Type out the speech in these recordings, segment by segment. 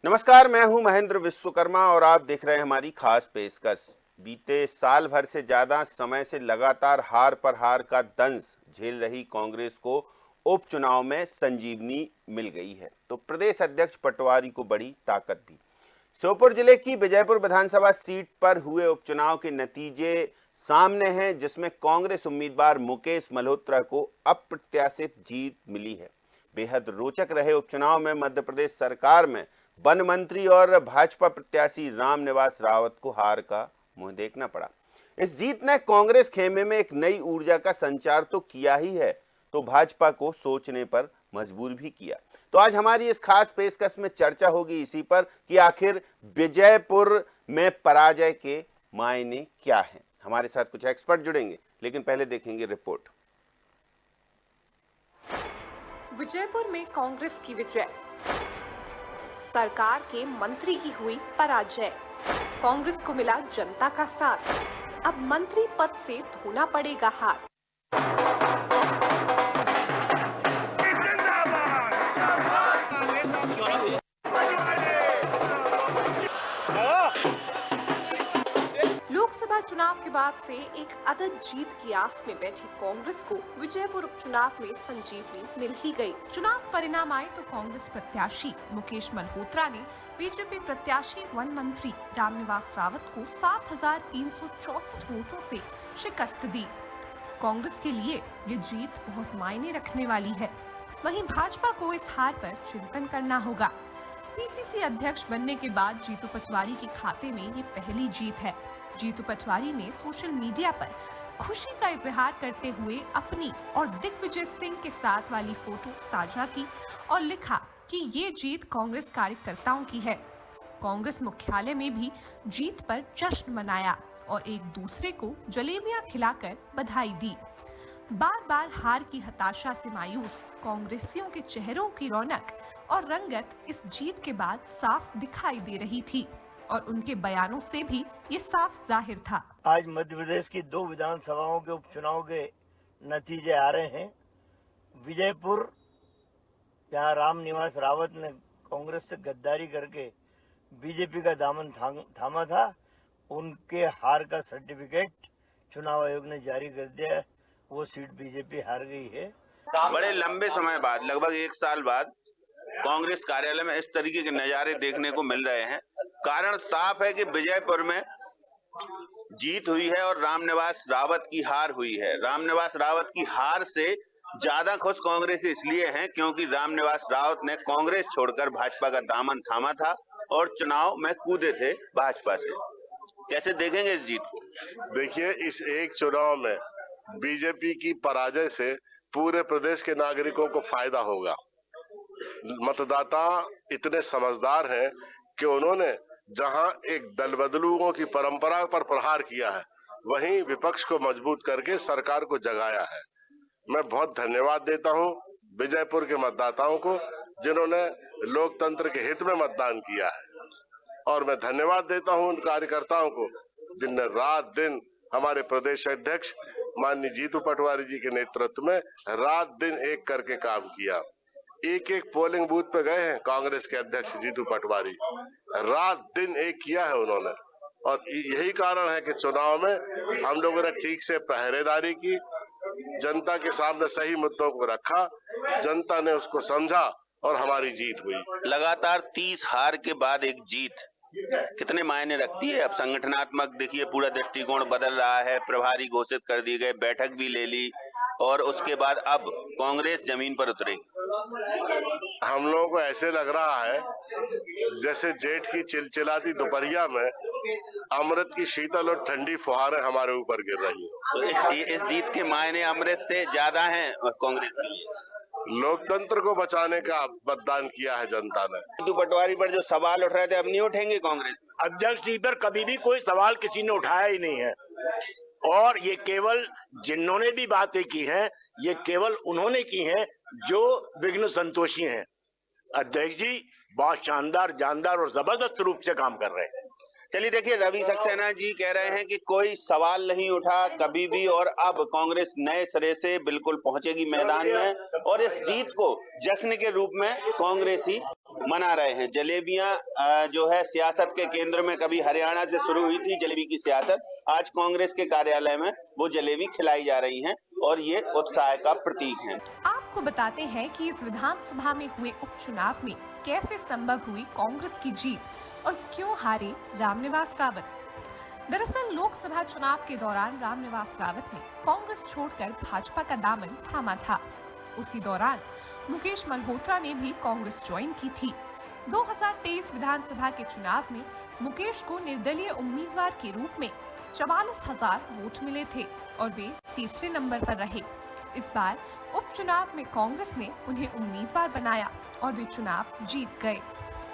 नमस्कार, मैं हूं महेंद्र विश्वकर्मा और आप देख रहे हैं हमारी खास पेशकश। बीते साल भर से ज्यादा समय से लगातार हार पर हार का दंश झेल रही कांग्रेस को उपचुनाव में संजीवनी मिल गई है, तो प्रदेश अध्यक्ष पटवारी को बड़ी ताकत भी। श्योपुर जिले की विजयपुर विधानसभा सीट पर हुए उपचुनाव के नतीजे सामने हैं, जिसमें कांग्रेस उम्मीदवार मुकेश मल्होत्रा को अप्रत्याशित जीत मिली है। बेहद रोचक रहे उपचुनाव में मध्य प्रदेश सरकार में वन मंत्री और भाजपा प्रत्याशी रामनिवास रावत को हार का मुंह देखना पड़ा। इस जीत ने कांग्रेस खेमे में एक नई ऊर्जा का संचार तो किया ही है, तो भाजपा को सोचने पर मजबूर भी किया। तो आज हमारी इस खास पेशकश में चर्चा होगी इसी पर कि आखिर विजयपुर में पराजय के मायने क्या हैं। हमारे साथ कुछ एक्सपर्ट जुड़ेंगे, लेकिन पहले देखेंगे रिपोर्ट। विजयपुर में कांग्रेस की विजय, सरकार के मंत्री की हुई पराजय, कांग्रेस को मिला जनता का साथ, अब मंत्री पद से धोना पड़ेगा हाथ। लोकसभा चुनाव के बाद से एक अदद जीत की आस में बैठी कांग्रेस को विजयपुर उपचुनाव में संजीवनी मिल ही गई। चुनाव परिणाम आए तो कांग्रेस प्रत्याशी मुकेश मल्होत्रा ने बीजेपी प्रत्याशी वन मंत्री रामनिवास रावत को 7,364 वोटों से शिकस्त दी। कांग्रेस के लिए ये जीत बहुत मायने रखने वाली है। वहीं भाजपा को इस हार पर चिंतन करना होगा। पीसीसी अध्यक्ष बनने के बाद जीतू पटवारी के खाते में ये पहली जीत है। जीतू पटवारी ने सोशल मीडिया पर खुशी का इजहार करते हुए अपनी और दिग्विजय सिंह के साथ वाली फोटो साझा की और लिखा कि ये जीत कांग्रेस कार्यकर्ताओं की है। कांग्रेस मुख्यालय में भी जीत पर जश्न मनाया और एक दूसरे को जलेबियां खिलाकर बधाई दी। बार बार हार की हताशा से मायूस कांग्रेसियों के चेहरों की रौनक और रंगत इस जीत के बाद साफ दिखाई दे रही थी और उनके बयानों से भी ये साफ जाहिर था। आज मध्य प्रदेश की 2 विधानसभाओं के उपचुनाव के नतीजे आ रहे हैं। विजयपुर, जहां रामनिवास रावत ने कांग्रेस से गद्दारी करके बीजेपी का दामन थामा था, उनके हार का सर्टिफिकेट चुनाव आयोग ने जारी कर दिया। वो सीट बीजेपी हार गई है। बड़े लंबे समय बाद, लगभग 1 साल बाद कांग्रेस कार्यालय में इस तरीके के नजारे देखने को मिल रहे हैं। कारण साफ है कि विजयपुर में जीत हुई है और रामनिवास रावत की हार हुई है। रामनिवास रावत की हार से ज्यादा खुश कांग्रेस इसलिए हैं क्योंकि रामनिवास रावत ने कांग्रेस छोड़कर भाजपा का दामन थामा था और चुनाव में कूदे थे भाजपा से। कैसे देखेंगे इस जीत को? देखिए, इस एक चुनाव में बीजेपी की पराजय से पूरे प्रदेश के नागरिकों को फायदा होगा। मतदाता इतने समझदार हैं कि उन्होंने जहां एक दल बदलुओं की परंपरा पर प्रहार किया है, वहीं विपक्ष को मजबूत करके सरकार को जगाया है। मैं बहुत धन्यवाद देता हूं विजयपुर के मतदाताओं को, जिन्होंने लोकतंत्र के हित में मतदान किया है, और मैं धन्यवाद देता हूं उन कार्यकर्ताओं को जिनने रात दिन हमारे प्रदेश अध्यक्ष माननीय जीतू पटवारी जी के नेतृत्व में रात दिन एक करके काम किया। एक पोलिंग बूथ पे गए हैं कांग्रेस के अध्यक्ष जीतू पटवारी, रात दिन एक किया है उन्होंने, और यही कारण है कि चुनाव में हम लोगों ने ठीक से पहरेदारी की, जनता के सामने सही मुद्दों को रखा, जनता ने उसको समझा और हमारी जीत हुई। लगातार 30 हार के बाद एक जीत कितने मायने रखती है? अब संगठनात्मक देखिए पूरा दृष्टिकोण बदल रहा है, प्रभारी घोषित कर दिए गए, बैठक भी ले ली और उसके बाद अब कांग्रेस जमीन पर उतरेगी। हम लोगों को ऐसे लग रहा है जैसे जेठ की चिलचिलाती दोपहरिया में अमृत की शीतल और ठंडी फुहारें हमारे ऊपर गिर रही हैं। तो इस जीत के मायने अमृत से ज्यादा हैं कांग्रेस के लिए। लोकतंत्र को बचाने का मतदान किया है जनता ने। जीतू पटवारी पर जो सवाल उठ रहे थे, अब नहीं उठेंगे कांग्रेस? अध्यक्ष जी पर कभी भी कोई सवाल किसी ने उठाया ही नहीं है, और ये केवल जिन्होंने भी बातें की हैं, ये केवल उन्होंने की हैं जो विघ्न संतोषी हैं। अध्यक्ष जी बहुत शानदार, जानदार और जबरदस्त रूप से काम कर रहे हैं। चलिए देखिए, रवि सक्सेना जी कह रहे हैं कि कोई सवाल नहीं उठा कभी भी और अब कांग्रेस नए सिरे से बिल्कुल पहुंचेगी मैदान में और इस जीत को जश्न के रूप में कांग्रेस ही मना रहे हैं। जलेबियां जो है सियासत के केंद्र में, कभी हरियाणा से शुरू हुई थी जलेबी की सियासत, आज कांग्रेस के कार्यालय में वो जलेबी खिलाई जा रही हैं और ये उत्साह का प्रतीक है। आपको बताते हैं कि इस विधानसभा में हुए उपचुनाव में कैसे संभव हुई कांग्रेस की जीत और क्यों हारे रामनिवास रावत। दरअसल लोकसभा चुनाव के दौरान रामनिवास रावत ने कांग्रेस छोड़कर भाजपा का दामन थामा था। उसी दौरान मुकेश मल्होत्रा ने भी कांग्रेस ज्वाइन की थी। 2023 विधानसभा के चुनाव में मुकेश को निर्दलीय उम्मीदवार के रूप में 44,000 वोट मिले थे और वे तीसरे नंबर पर रहे। इस बार उपचुनाव में कांग्रेस ने उन्हें उम्मीदवार बनाया और वे चुनाव जीत गए।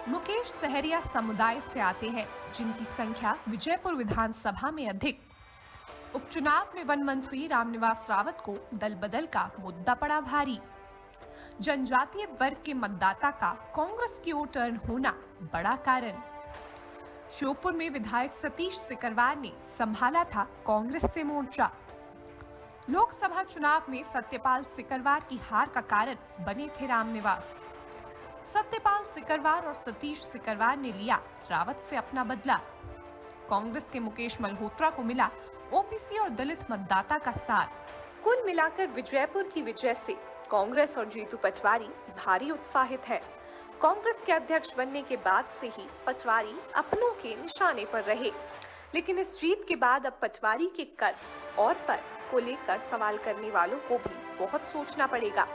मुकेश सहरिया समुदाय से आते हैं, जिनकी संख्या विजयपुर विधानसभा में अधिक। उपचुनाव में वन मंत्री रामनिवास रावत को दल बदल का मुद्दा पड़ा भारी। जनजातीय वर्ग के मतदाता का कांग्रेस की ओर टर्न होना बड़ा कारण। श्योपुर में विधायक सतीश सिकरवार ने संभाला था कांग्रेस से मोर्चा। लोकसभा चुनाव में सत्यपाल सिकरवार की हार का कारण बने थे रामनिवास। सत्यपाल सिकरवार और सतीश सिकरवार ने लिया रावत से अपना बदला। कांग्रेस के मुकेश मल्होत्रा को मिला ओबीसी और दलित मतदाता का साथ। कुल मिलाकर विजयपुर की विजय से कांग्रेस और जीतू पटवारी भारी उत्साहित है। कांग्रेस के अध्यक्ष बनने के बाद से ही पटवारी अपनों के निशाने पर रहे, लेकिन इस जीत के बाद अब पटवारी के कद और पद को लेकर सवाल करने वालों को भी बहुत सोचना पड़ेगा,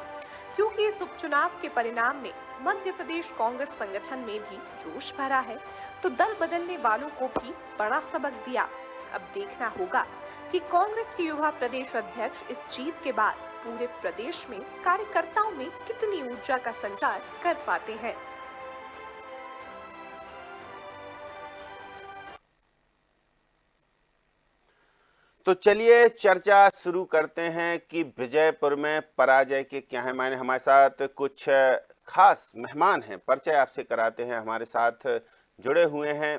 क्योंकि इस उपचुनाव के परिणाम ने मध्य प्रदेश कांग्रेस संगठन में भी जोश भरा है, तो दल बदलने वालों को भी बड़ा सबक दिया। अब देखना होगा कि कांग्रेस के युवा प्रदेश अध्यक्ष इस जीत के बाद पूरे प्रदेश में कार्यकर्ताओं में कितनी ऊर्जा का संचार कर पाते हैं। तो चलिए चर्चा शुरू करते हैं कि विजयपुर में पराजय के क्या है मायने। हमारे साथ कुछ खास मेहमान हैं, परिचय आपसे कराते हैं। हमारे साथ जुड़े हुए हैं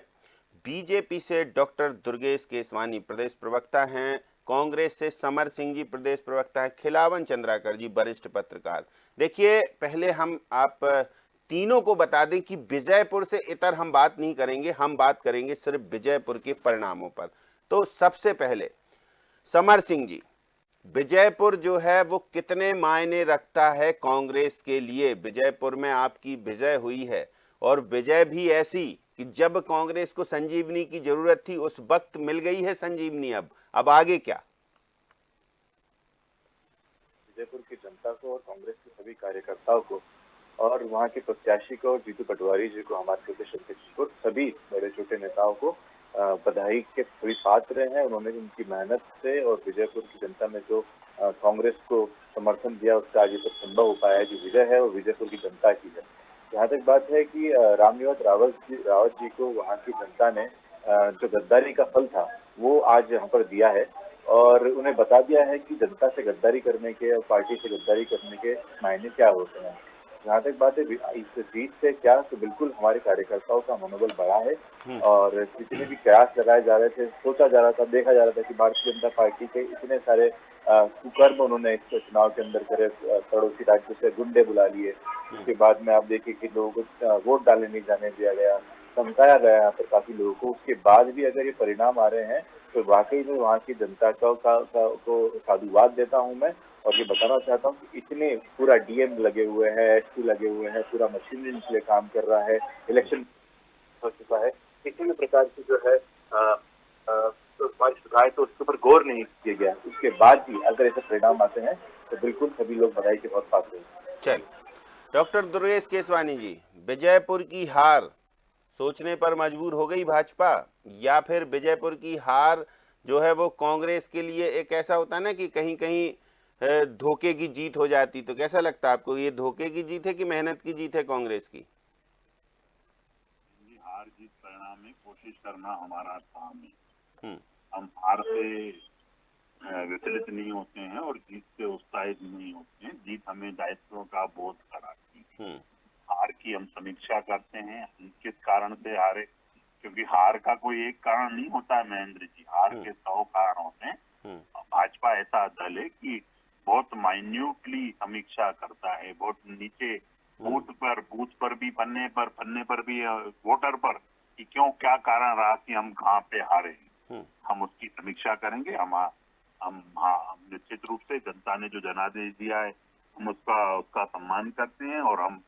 बीजेपी से डॉक्टर दुर्गेश केसवानी, प्रदेश प्रवक्ता हैं। कांग्रेस से समर सिंह जी, प्रदेश प्रवक्ता है। खिलावन चंद्राकर जी, वरिष्ठ पत्रकार। देखिए, पहले हम आप तीनों को बता दें कि विजयपुर से इतर हम बात नहीं करेंगे, हम बात करेंगे सिर्फ विजयपुर के परिणामों पर। तो सबसे पहले समर सिंह जी, विजयपुर जो है वो कितने मायने रखता है कांग्रेस के लिए? विजयपुर में आपकी विजय हुई है और विजय भी ऐसी कि जब कांग्रेस को संजीवनी की जरूरत थी उस वक्त मिल गई है संजीवनी। अब आगे क्या? विजयपुर की जनता को और कांग्रेस के सभी कार्यकर्ताओं को और वहां के प्रत्याशी को और जीतू पटवारी जी को, हमारे प्रदेश अध्यक्ष को, सभी बड़े छोटे नेताओं को बधाई के सभी पात्र हैं। उन्होंने उनकी मेहनत से और विजयपुर की जनता में जो कांग्रेस को समर्थन दिया, उससे आज ये सब संभव हो पाया है। जो विजय है वो विजयपुर की जनता की है। जहाँ तक बात है कि रामनिवास रावत जी को वहाँ की जनता ने जो गद्दारी का फल था वो आज यहाँ पर दिया है और उन्हें बता दिया है कि जनता से गद्दारी करने के और पार्टी से गद्दारी करने के मायने क्या होते हैं। जहाँ तक बात है इस जीत से क्या, तो बिल्कुल हमारे कार्यकर्ताओं का मनोबल बढ़ा है और जितने भी प्रयास लगाए जा रहे थे, सोचा जा रहा था, देखा जा रहा था कि भारतीय जनता पार्टी के इतने सारे कुकर्म उन्होंने इस चुनाव के अंदर करे, पड़ोसी राज्यों से गुंडे बुला लिए, उसके बाद में आप देखिए कि लोगों को वोट डालने नहीं जाने दिया गया, धमकाया गया यहाँ पर काफी लोगों को। उसके बाद भी अगर ये परिणाम आ रहे हैं तो वाकई में वहाँ की जनता को साधुवाद देता हूँ मैं और ये बताना चाहता हूँ कि इतने पूरा डीएम लगे हुए हैं, एसपी लगे हुए हैं, पूरा मशीनरी इनके लिए काम कर रहा है, इलेक्शन हो चुका है, किसी भी प्रकार की जो है तो हमारी शिकायत तो उसके ऊपर गौर नहीं किया गया। उसके बाद भी अगर ऐसे परिणाम आते हैं तो बिल्कुल सभी लोग बधाई के बहुत पात्र हैं। चल, डॉक्टर दुर्गेश केसवानी जी, विजयपुर की हार सोचने पर मजबूर हो गई भाजपा, या फिर विजयपुर की हार जो है वो कांग्रेस के लिए एक ऐसा होता है ना कि कहीं कहीं धोखे की जीत हो जाती? तो कैसा लगता है आपको, ये धोखे की जीत है कि मेहनत की जीत है कांग्रेस की? हार जीत परिणाम में कोशिश करना हमारा काम है। हम हार से विचलित नहीं होते हैं और जीत से उत्साहित नहीं होते हैं। जीत हमें दायित्वों का बोध कराती है। हार की हम समीक्षा करते हैं, हम किस कारण से हारे, क्योंकि हार का कोई एक कारण नहीं होता है महेंद्र जी, हार के 100 कारण होते हैं। भाजपा ऐसा दल है कि बहुत माइन्यूटली समीक्षा करता है, बहुत नीचे बूथ पर भी, पन्ने पर भी, वोटर पर, कि क्यों, क्या कारण रहा कि हम कहाँ पे हारे। हम उसकी समीक्षा करेंगे। हम निश्चित रूप से जनता ने जो जनादेश दिया है, हम उसका सम्मान करते हैं, और हम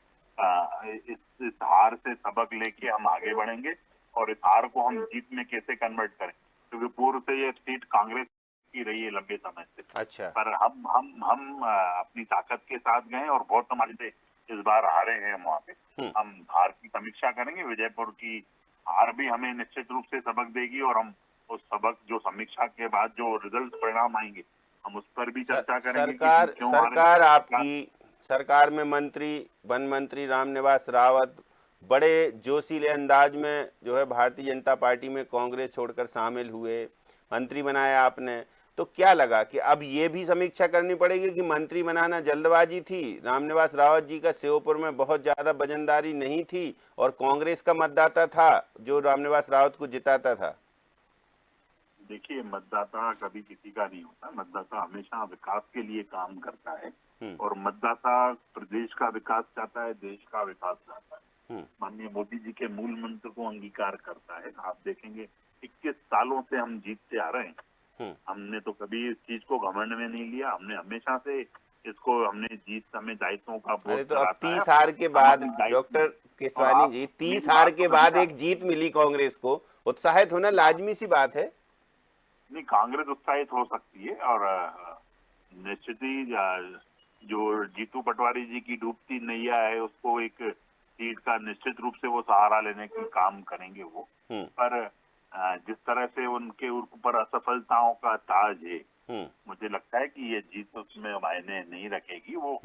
इस हार से सबक लेके हम आगे बढ़ेंगे, और इस हार को हम जीत में कैसे कन्वर्ट करें, क्योंकि पूर्व से ये सीट कांग्रेस की रही है लंबे समय से। अच्छा। पर हम अपनी ताकत के साथ गए और बहुत हमारे से इस बार हारे हैं वहाँ पे। हम हार की समीक्षा करेंगे। विजयपुर की हार भी हमें निश्चित रूप से सबक देगी, और हम उस सबक, जो समीक्षा के बाद जो रिजल्ट परिणाम आएंगे, हम उस पर भी चर्चा करेंगे कि सरकार क्यों सरकार आपकी सरकार में मंत्री, वन मंत्री रामनिवास रावत बड़े जोशीले अंदाज में जो है भारतीय जनता पार्टी में कांग्रेस छोड़कर शामिल हुए, मंत्री बनाया आपने, तो क्या लगा कि अब ये भी समीक्षा करनी पड़ेगी कि मंत्री बनाना जल्दबाजी थी, रामनिवास रावत जी का श्योपुर में बहुत ज्यादा वजनदारी नहीं थी, और कांग्रेस का मतदाता था जो रामनिवास रावत को जिताता था? देखिए, मतदाता कभी किसी का नहीं होता। मतदाता हमेशा विकास के लिए काम करता है, और मतदाता प्रदेश का विकास चाहता है, देश का विकास चाहता है। माननीय मोदी जी के मूल मंत्र को अंगीकार करता है। आप देखेंगे 21 सालों से हम जीतते आ रहे हैं। हमने तो कभी इस चीज को घमंड में नहीं लिया। हमने हमेशा से इसको, हमने जीत, हमें दायित्वों का बोझ अरे तो अब कराता है। 30 हार के बाद डॉक्टर केसवानी जी, 30 हार के बाद एक जीत मिली कांग्रेस को, उत्साहित होना लाजमी सी बात है। नहीं, कांग्रेस उत्साहित हो सकती है, और निश्चित ही जो जीतू पटवारी जी की डूबती नैया है, उसको एक सीट का निश्चित रूप से वो सहारा लेने की काम करेंगे वो। पर जिस तरह से उनके ऊपर असफलताओं का ताज है, मुझे लगता है कि ये जीत उसमें मायने नहीं रखेगी। वो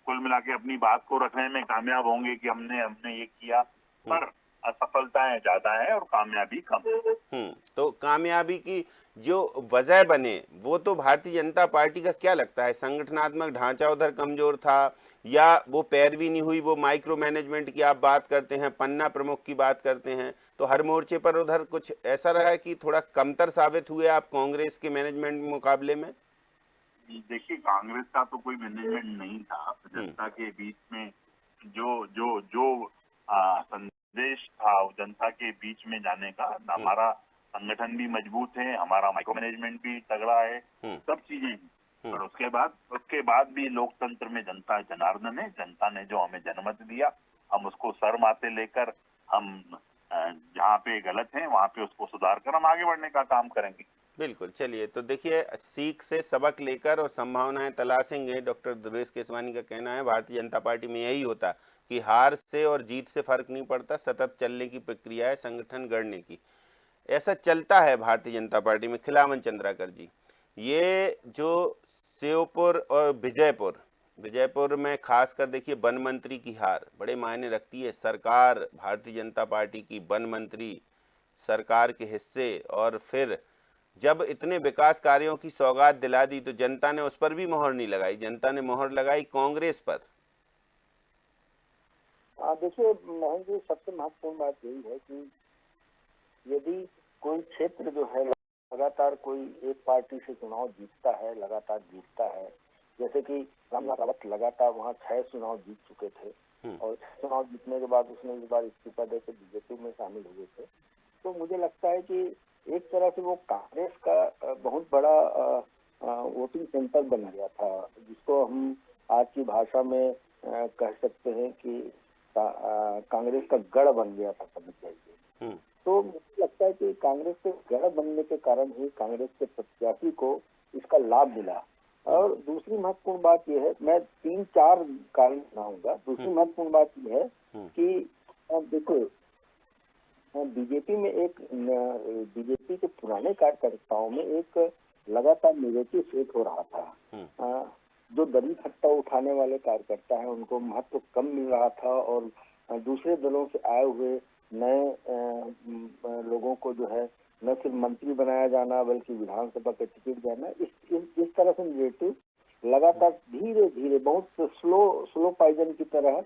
कुल मिला के अपनी बात को रखने में कामयाब होंगे कि हमने ये किया, पर असफलताएं ज्यादा है और कामयाबी कम है। तो कामयाबी की जो वजह बने वो तो भारतीय जनता पार्टी का क्या लगता है, संगठनात्मक ढांचा उधर कमजोर था, या वो पैरवी नहीं हुई, वो माइक्रो मैनेजमेंट की आप बात करते हैं, पन्ना प्रमुख की बात करते हैं, तो हर मोर्चे पर उधर कुछ ऐसा रहा है कि थोड़ा कमतर साबित हुए आप कांग्रेस के मैनेजमेंट मुकाबले में? देखिए, कांग्रेस का तो कोई मैनेजमेंट नहीं था। जनता के बीच में जो जो जो संदेश था वो जनता के बीच में जाने का, हमारा संगठन भी मजबूत है, हमारा माइक्रो मैनेजमेंट भी तगड़ा है, सब चीजें। पर उसके बाद भी लोकतंत्र में जनता जनार्दन है। जनता ने जो हमें जनमत दिया, हम उसको सर माथे लेकर, हम जहाँ पे गलत है वहाँ पे उसको सुधार कर हम आगे बढ़ने का काम करेंगे। बिल्कुल। चलिए, तो देखिए, सीख से सबक लेकर और संभावनाएं तलाशेंगे, डॉक्टर दुर्गेश केसवानी का कहना है। भारतीय जनता पार्टी में यही होता कि हार से और जीत से फर्क नहीं पड़ता, सतत चलने की प्रक्रिया है संगठन गढ़ने की। ऐसा चलता है भारतीय जनता पार्टी में। खिलावन चंद्राकर जी, ये जो श्योपुर और विजयपुर में खासकर देखिए वन मंत्री की हार बड़े मायने रखती है। सरकार, भारतीय जनता पार्टी की वन मंत्री सरकार के हिस्से, और फिर जब इतने विकास कार्यों की सौगात दिला दी तो जनता ने उस पर भी मोहर नहीं लगाई, जनता ने मोहर लगाई कांग्रेस पर। देखिए मोहन जी, सबसे महत्वपूर्ण बात यही है कि यदि कोई क्षेत्र जो है लगातार कोई एक पार्टी से चुनाव जीतता है, लगातार जीतता है, जैसे कि रामनिवास रावत लगातार वहाँ 6 चुनाव जीत चुके थे, और चुनाव जीतने के बाद उसने इस बार इस्तीफा देकर बीजेपी में शामिल हुए थे, तो मुझे लगता है कि एक तरह से वो कांग्रेस का बहुत बड़ा वोटिंग सेंटर बन गया था, जिसको हम आज की भाषा में कह सकते हैं कि कांग्रेस का गढ़ बन गया था, समझ जाइए। तो मुझे लगता है कि कांग्रेस के गढ़ बनने के कारण ही कांग्रेस के प्रत्याशी को इसका लाभ मिला। और दूसरी महत्वपूर्ण बात यह है, मैं 3-4 कारण सुनाऊंगा। दूसरी महत्वपूर्ण बात यह है कि देखो, बीजेपी में बीजेपी के पुराने कार्यकर्ताओं में एक लगातार नेगेटिव फेक हो रहा था। जो दरी फट्टा उठाने वाले कार्यकर्ता हैं उनको महत्व कम मिल रहा था, और दूसरे दलों से आए हुए नए लोगों को जो है न सिर्फ मंत्री बनाया जाना बल्कि विधानसभा का टिकट देना, इस तरह से नेगेटिव लगातार धीरे धीरे बहुत स्लो पॉइजन की तरह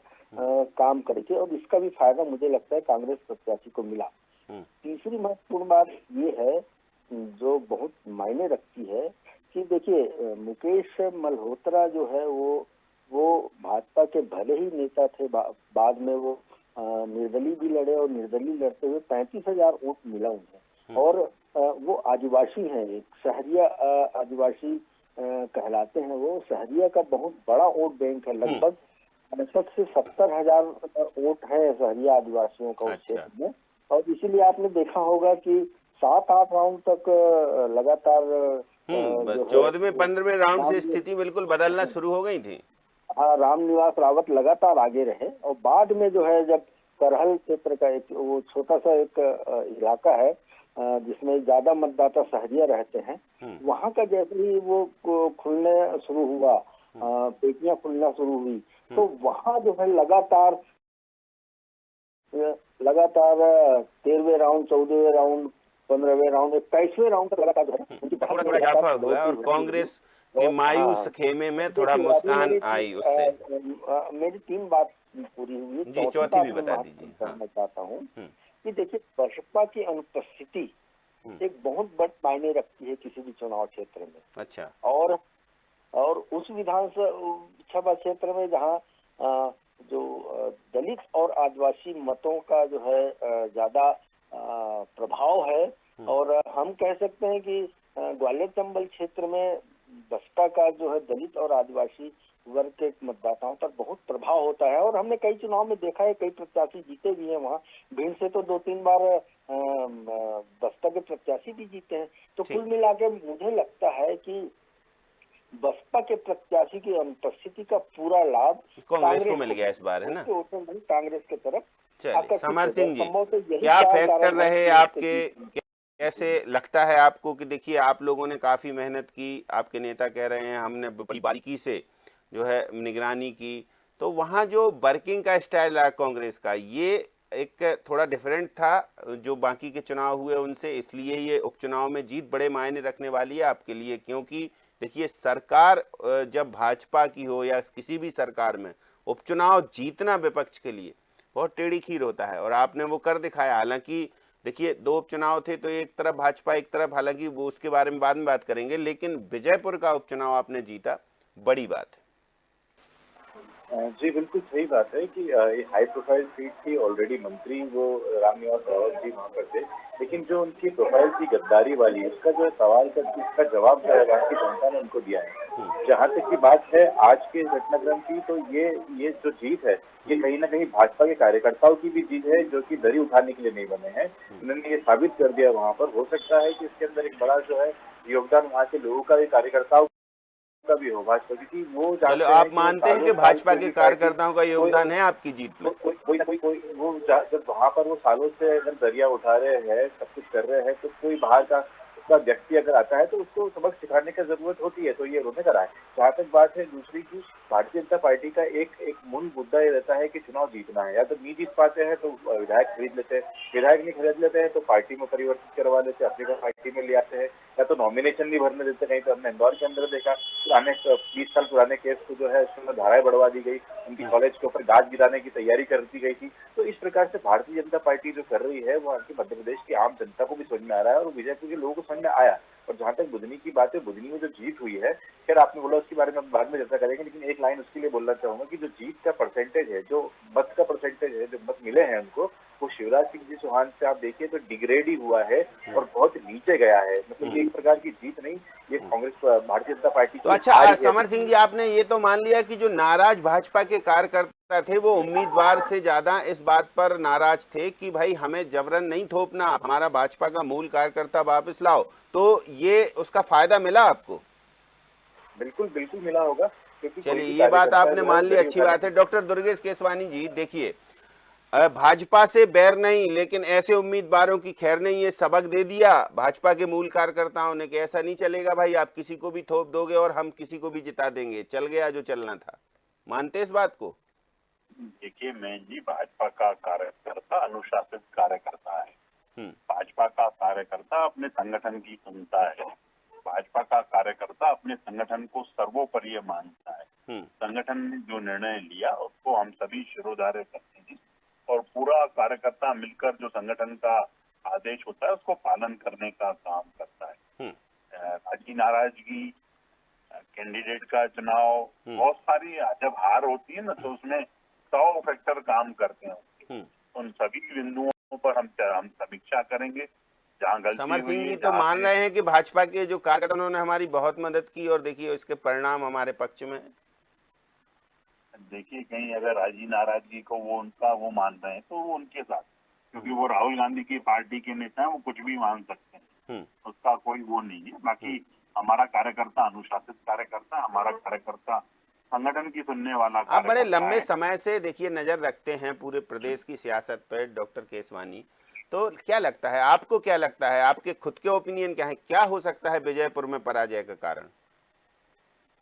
काम करके, और इसका भी फायदा मुझे लगता है कांग्रेस प्रत्याशी को मिला। तीसरी महत्वपूर्ण बात ये है जो बहुत मायने रखती है कि देखिए, मुकेश मल्होत्रा जो है वो वो भाजपा के भले ही नेता थे, बाद में वो निर्दलीय भी लड़े और निर्दलीय लड़ते हुए 35,000 वोट मिला उन्हें। और वो आदिवासी हैं, एक सहरिया आदिवासी कहलाते हैं वो। सहरिया का बहुत बड़ा वोट बैंक है, लगभग 65 से 70,000 वोट है सहरिया आदिवासियों का उस क्षेत्र में। और इसीलिए आपने देखा होगा कि 7-8 राउंड तक लगातार 14वें 15वें राउंड से स्थिति बिल्कुल बदलना शुरू हो गई थी। हाँ, रामनिवास रावत लगातार आगे रहे। और बाद में जो है, जब करहल क्षेत्र का एक वो छोटा सा एक इलाका है जिसमें ज्यादा मतदाता सहरिया रहते हैं, वहाँ का जैसे ही वो खुलने शुरू हुआ, पेटियां खुलना शुरू हुई, तो वहाँ जो है लगातार 13वें राउंड, 14वें राउंड, 15वें राउंड, 21वें राउंड तक लगातार जो है थोड़ा इजाफा हुआ और कांग्रेस के मायूस खेमे में थोड़ा मुस्कान आई उससे। मेरी 3 बात पूरी हुई। जी, चौथी भी बता दीजिए। कहना चाहता हूँ कि देखिए, बसपा की अनुपस्थिति एक बहुत बड़ा मायने रखती है किसी भी चुनाव क्षेत्र में। अच्छा। और उस विधानसभा क्षेत्र में जहाँ जो दलित और आदिवासी मतों का जो है ज्यादा प्रभाव है, और हम कह सकते हैं कि ग्वालियर चंबल क्षेत्र में बसपा का जो है दलित और आदिवासी वर्ग के मतदाताओं पर बहुत प्रभाव होता है। और हमने कई चुनाव में देखा है, कई प्रत्याशी जीते भी हैं वहाँ। भिंड से तो 2-3 बार बसपा के प्रत्याशी भी जीते हैं। तो कुल मिला के मुझे लगता है कि बसपा के प्रत्याशी की अनुपस्थिति का पूरा लाभ कांग्रेस को मिल गया इस बार, है ना? कांग्रेस की तरफ। चलिए, समर सिंह जी, क्या फैक्टर रहे आपके, कैसे लगता है आपको कि देखिए आप लोगों ने काफी मेहनत की, आपके नेता कह रहे हैं हमने बड़ी बारीकी से जो है निगरानी की, तो वहाँ जो वर्किंग का स्टाइल है कांग्रेस का, ये एक थोड़ा डिफरेंट था जो बाकी के चुनाव हुए उनसे, इसलिए ये उपचुनाव में जीत बड़े मायने रखने वाली है आपके लिए। क्योंकि देखिए, सरकार जब भाजपा की हो या किसी भी सरकार में उपचुनाव जीतना विपक्ष के लिए बहुत टेढ़ी खीर होता है, और आपने वो कर दिखाया। हालांकि देखिए 2 उपचुनाव थे, तो एक तरफ भाजपा, एक तरफ, हालांकि वो उसके बारे में बाद में बात करेंगे, लेकिन विजयपुर का उपचुनाव आपने जीता, बड़ी बात है। जी बिल्कुल सही बात है कि ये हाई प्रोफाइल सीट थी। ऑलरेडी मंत्री वो रामनिवास रावत जी वहाँ पर थे, लेकिन जो उनकी प्रोफाइल थी गद्दारी वाली, उसका जो सवाल का इसका जवाब जो है वहाँ की जनता ने उनको दिया है। जहाँ तक की बात है आज के घटनाक्रम की, तो ये जो जीत है, ये कहीं ना कहीं भाजपा के कार्यकर्ताओं की भी जीत है, जो कि दरी उठाने के लिए नहीं बने हैं। उन्होंने ये साबित कर दिया वहाँ पर। हो सकता है कि इसके अंदर एक बड़ा जो है योगदान वहाँ के लोगों का, कार्यकर्ताओं का भी हो, भाजपा, क्योंकि वो चलो आप मानते हैं कि भाजपा के कार्यकर्ताओं का योगदान है आपकी जीत में? कोई ना कोई वो जब वहाँ पर वो सालों से अगर दरिया उठा रहे हैं, सब कुछ कर रहे हैं, तो कोई बाहर का व्यक्ति अगर आता है तो उसको सबक सिखाने की जरूरत होती है। तो ये उन्होंने करा है। जहाँ तक बात है दूसरी की, भारतीय जनता पार्टी का एक मूल मुद्दा ये रहता है कि चुनाव जीतना है। या तो नहीं जीत पाते हैं तो विधायक खरीद लेते हैं, विधायक नहीं खरीद लेते हैं तो पार्टी में परिवर्तित करवा लेते हैं, अपनी पार्टी में ले आते हैं, या तो नॉमिनेशन नहीं भरने देते। नहीं तो हमने इंदौर के अंदर देखा, पुराने 20 साल पुराने केस को जो है उसमें धाराएं बढ़वा दी गई, उनकी कॉलेज के ऊपर गाज गिराने की तैयारी कर दी गई थी। तो इस प्रकार से भारतीय जनता पार्टी जो कर रही है, वो मध्य प्रदेश की आम जनता को भी समझ में आ रहा है और विजयपुर के लोगों को समझ में आया। और जहां तक बुधनी की बात है, बुधनी में जो जीत हुई है, खैर आपने बोला उसके बारे में बाद में चर्चा करेंगे, लेकिन एक लाइन उसके लिए बोलना चाहूंगा कि जो जीत का परसेंटेज है, जो मत का परसेंटेज है, जो मत मिले हैं उनको, वो शिवराज सिंह जी चौहान से आप देखिए तो डिग्रेड ही हुआ है और बहुत नीचे गया है। मतलब ये एक प्रकार की जीत नहीं, ये कांग्रेस भारतीय जनता पार्टी की। तो अच्छा समर सिंह जी, आपने ये तो मान लिया कि जो नाराज भाजपा के कार्यकर्ता थे वो उम्मीदवार से ज्यादा इस बात पर नाराज थे कि भाई हमें जबरन नहीं थोपना, हमारा भाजपा का मूल कार्यकर्ता वापस लाओ, तो ये उसका फायदा मिला आपको? बिल्कुल बिल्कुल मिला होगा। चलिए, ये बात आपने मान ली, अच्छी बात है। डॉक्टर दुर्गेश केसवानी जी, देखिए भाजपा से बैर नहीं, लेकिन ऐसे उम्मीदवारों की खैर नहीं, ये सबक दे दिया भाजपा के मूल कार्यकर्ताओं ने कि ऐसा नहीं चलेगा भाई, आप किसी को भी थोप दोगे और हम किसी को भी जिता देंगे, चल गया जो चलना था। मानते इस बात को? देखिए मैं जी, भाजपा का कार्यकर्ता अनुशासित कार्यकर्ता है। भाजपा का कार्यकर्ता अपने संगठन की सुनता है। भाजपा का कार्यकर्ता अपने संगठन को सर्वोपरि मानता है। संगठन ने जो निर्णय लिया उसको हम सभी शिरोधार्य करते हैं और पूरा कार्यकर्ता मिलकर जो संगठन का आदेश होता है उसको पालन करने का काम करता है। राजी नाराजगी कैंडिडेट का चुनाव, बहुत सारी जब हार होती है ना तो उसमें 100 फैक्टर काम करते हैं। उन सभी बिंदुओं पर हम समीक्षा करेंगे। जहाँ गलती समर सिंह हुई, जी तो जहाँ मान पे- रहे हैं कि भाजपा के जो कार्यकर्ता उन्होंने हमारी बहुत मदद की और देखिए इसके परिणाम हमारे पक्ष में है। देखिए कहीं अगर राजी नाराजगी को वो उनका वो मान रहे हैं तो वो उनके साथ, क्योंकि वो राहुल गांधी की पार्टी के नेता हैं, वो कुछ भी मान सकते हैं, उसका कोई वो नहीं है। बाकी हमारा कार्यकर्ता अनुशासित कार्यकर्ता, हमारा कार्यकर्ता संगठन की सुनने वाला आप बड़े कार्यकर्ता लंबे है। समय से देखिए नजर रखते हैं पूरे प्रदेश की सियासत पर डॉक्टर केसवानी, तो क्या लगता है आपको, क्या लगता है आपके खुद के ओपिनियन क्या है, क्या हो सकता है विजयपुर में पराजय का कारण?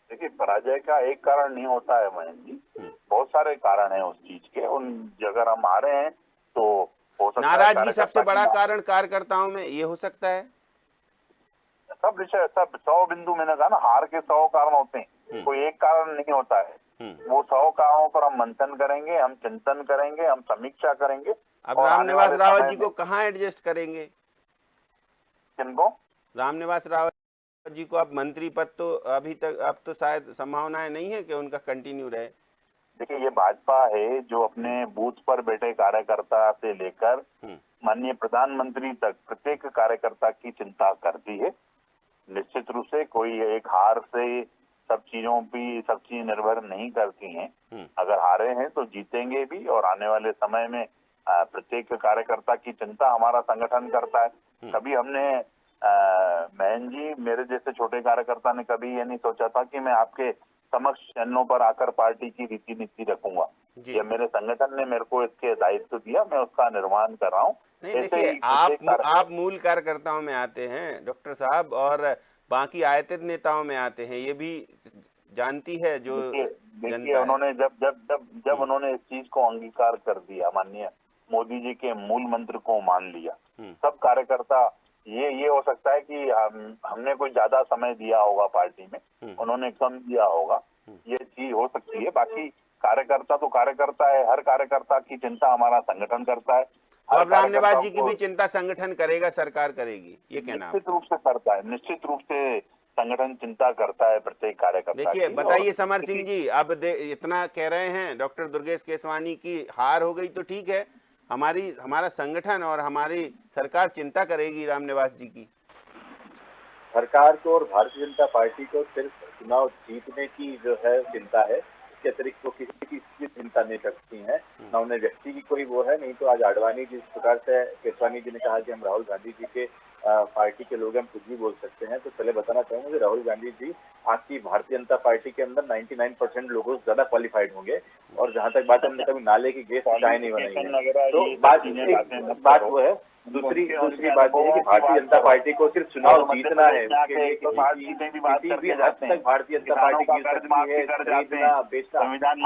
देखिए पराजय का एक कारण नहीं होता है महेंद्र जी, बहुत सारे कारण हैं उस चीज के। अगर हम हारे हैं तो हो सकता है नाराजगी सबसे कार्यकर्ता बड़ा की- कारण कार्यकर्ताओं में ये हो सकता है। सब विषय, सब 100 बिंदु, मैंने कहा ना, हार के 100 कारण होते हैं, कोई एक कारण नहीं होता है। वो 100 कारणों पर हम मंथन करेंगे, हम चिंतन करेंगे, हम समीक्षा करेंगे। अब और आने रामनिवास वाले रावत समय जी को कहाँ एडजस्ट करेंगे? किनको? रामनिवास रावत जी को अब मंत्री पद तो अभी तक, अब तो शायद संभावनाएं नहीं है कि उनका कंटिन्यू रहे। देखिए ये भाजपा है जो अपने बूथ पर बैठे कार्यकर्ता से लेकर माननीय प्रधानमंत्री तक प्रत्येक कार्यकर्ता की चिंता करती है। निश्चित रूप से कोई एक हार से सब चीजें निर्भर नहीं करती हैं। अगर हारे हैं तो जीतेंगे भी, और आने वाले समय में प्रत्येक कार्यकर्ता की चिंता हमारा संगठन करता है। कभी हमने महन जी, मेरे जैसे छोटे कार्यकर्ता ने कभी ये नहीं सोचा था कि मैं आपके समक्ष चैनलों पर आकर पार्टी की रीति नीति रखूंगा। या मेरे संगठन ने मेरे को इसके दायित्व दिया, मैं उसका निर्वहन कर रहा हूँ। नहीं देखिए, आप मूल कार्यकर्ताओं में आते हैं डॉक्टर साहब, और बाकी आयतित नेताओं में आते हैं, ये भी जानती है जो देखिए उन्होंने जब उन्होंने इस चीज को अंगीकार कर दिया, माननीय मोदी जी के मूल मंत्र को मान लिया, सब कार्यकर्ता, ये हो सकता है कि हमने कोई ज्यादा समय दिया होगा पार्टी में, उन्होंने कम दिया होगा, ये चीज हो सकती है। बाकी कार्यकर्ता तो कार्यकर्ता है, हर कार्यकर्ता की चिंता हमारा संगठन करता है। अब रामनिवास जी की भी चिंता संगठन करेगा, सरकार करेगी, ये कहना? निश्चित रूप से करता है, निश्चित रूप से संगठन चिंता करता है प्रत्येक कार्यकर्ता। देखिए बताइए समर सिंह जी, अब इतना कह रहे हैं डॉक्टर दुर्गेश केसवानी की हार हो गई तो ठीक है, हमारा संगठन और हमारी सरकार चिंता करेगी रामनिवास जी की। सरकार को और भारतीय जनता पार्टी को सिर्फ चुनाव जीतने की जो है चिंता है, इसके अतिरिक्त वो किसी की चिंता नहीं करती हैं, ना उन्हें व्यक्ति की कोई वो है। नहीं तो आज आडवाणी जिस प्रकार से केसवानी जी ने कहा कि हम राहुल गांधी जी के पार्टी के लोग हम कुछ भी बोल सकते हैं, तो पहले बताना चाहूंगा कि राहुल गांधी जी आपकी भारतीय जनता पार्टी के अंदर 99% लोगों से ज्यादा क्वालिफाइड होंगे। और जहां तक बात, हमने कभी नाले की गैस चाय नहीं बनाई है, तो बात वो है। दूसरी बात यह है कि भारतीय जनता पार्टी को सिर्फ चुनाव जीतना है, उसके लिए किसी भी हद तक भारतीय जनता पार्टी की सकती है खरीदना बेचना।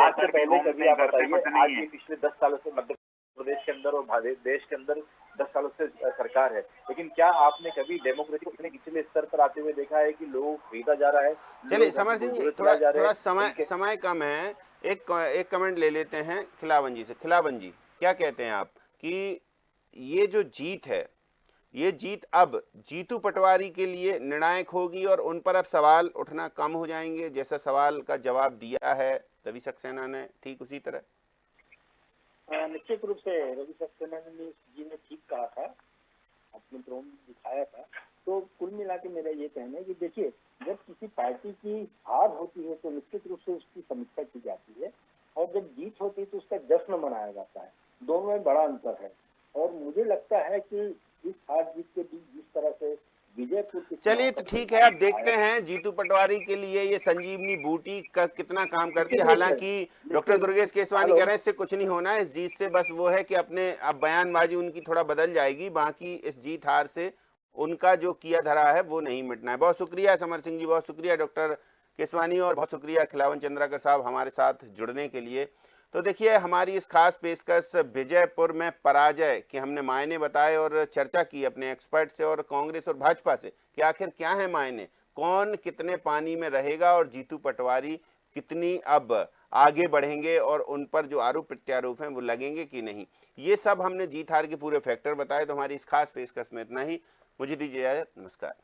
आज से पहले कभी आप बताइए, आज ये पिछले 10 सालों से मध्य प्रदेश के अंदर और देश के अंदर 10 सालों से सरकार है, लेकिन क्या आपने कभी डेमोक्रेसी को इतने निचले स्तर पर आते हुए देखा है कि लोग खरीदा जा रहा है? चलिए समर सिंह जी, थोड़ा समय कम है, एक कमेंट ले लेते हैं खिलावन जी से। खिलावन जी, क्या कहते हैं आप कि ये जो जीत है, ये जीत अब जीतू पटवारी के लिए निर्णायक होगी और उन पर अब सवाल उठना कम हो जाएंगे, जैसा सवाल का जवाब दिया है रवि सक्सेना ने, ठीक उसी तरह? निश्चित रूप से रवि सक्सेना जी ने ठीक कहा था, अपने ड्रोन दिखाया था। तो कुल मिला के मेरा ये कहना है कि देखिए, जब किसी पार्टी की हार होती है तो निश्चित रूप से उसकी समीक्षा की जाती है, और जब जीत होती है तो उसका जश्न मनाया जाता है। दोनों में बड़ा अंतर है, और मुझे लगता है कि इस हार जीत के बीच जिस तरह से विजयपुर, चलिए तो ठीक है, अब देखते हैं जीतू पटवारी के लिए ये संजीवनी बूटी का कितना काम करती है। हालांकि डॉक्टर दुर्गेश केसवानी कह रहे हैं इससे कुछ नहीं होना है, इस जीत से बस वो है कि अपने अब बयानबाजी उनकी थोड़ा बदल जाएगी, बाकी इस जीत हार से उनका जो किया धरा है वो नहीं मिटना है। बहुत शुक्रिया समर सिंह जी, बहुत शुक्रिया डॉक्टर केसवानी, और बहुत शुक्रिया खिलावन चंद्राकर साहब हमारे साथ जुड़ने के लिए। तो देखिए हमारी इस खास पेशकश विजयपुर में पराजय के हमने मायने बताए और चर्चा की अपने एक्सपर्ट से और कांग्रेस और भाजपा से कि आखिर क्या है मायने, कौन कितने पानी में रहेगा और जीतू पटवारी कितनी अब आगे बढ़ेंगे और उन पर जो आरोप प्रत्यारोप हैं वो लगेंगे कि नहीं। ये सब हमने जीत हार के पूरे फैक्टर बताए। तो हमारी इस खास पेशकश में इतना ही, मुझे दीजिए इजाजत, नमस्कार।